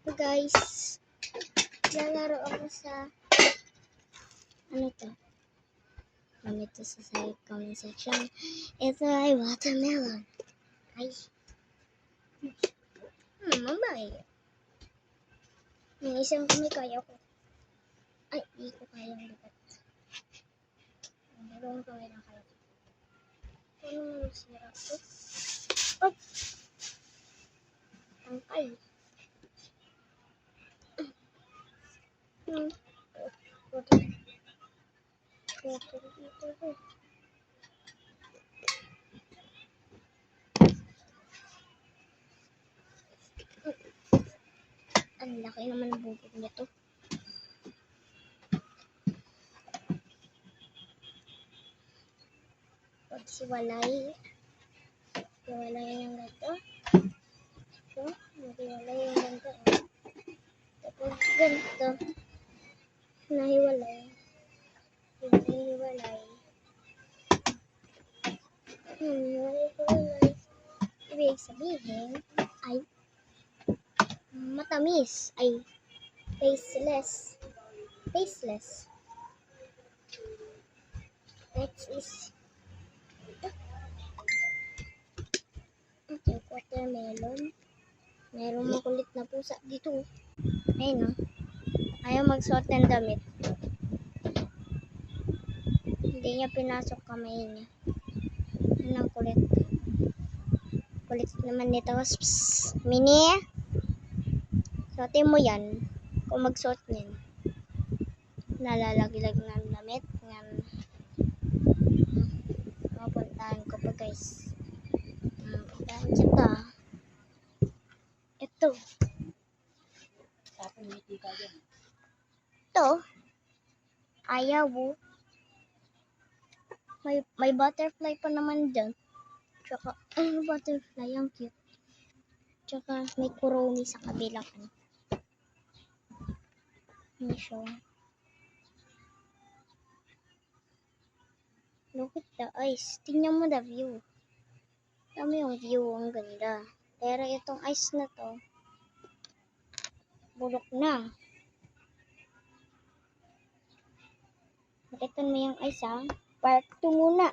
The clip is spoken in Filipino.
So guys, lalaro ako sa ano to? Comment to sa comment section. Ito ay watermelon. Ay. Mabay. Yung isang kami kaya ko. Ay, hindi ko kayang lipat. Dalawang kamay lang kaya ko. Ano naman sira ko? Oh! Tangkal. Ang laki naman ng bubog nito. Pagsiwalay. Siwalay ng ganito. So, nahiwalay yung ganito. Tapos ganito. Nahiwalay. Hiwalay. Hiwalay. Ibig sabihin ay matamis. Ay tasteless. Tasteless. Next is okay, watermelon. Merong makulit na pusa dito. Ayun, no? Ayaw magsuot ng damit. Hindi niya pinasok kamay niya. Ano kulit? Kulit naman nito. Psst. Mini. Suotin mo yan. Kung magsuot niyan. Nalalaglag ng damit. Yan. Mapuntahan ko pa guys. Puntahan kita. Ito. Ito. Ayaw. May butterfly pa naman dyan. Tsaka, butterfly. Ang cute. Tsaka, may kuromi sa kabilang. Ano siya? Look at the eyes. Tingnan mo the view. Tingnan mo yung view. Ang ganda. Pero itong ice na to, bulok na. Nakita mo yung ice, ha? Part 2 muna.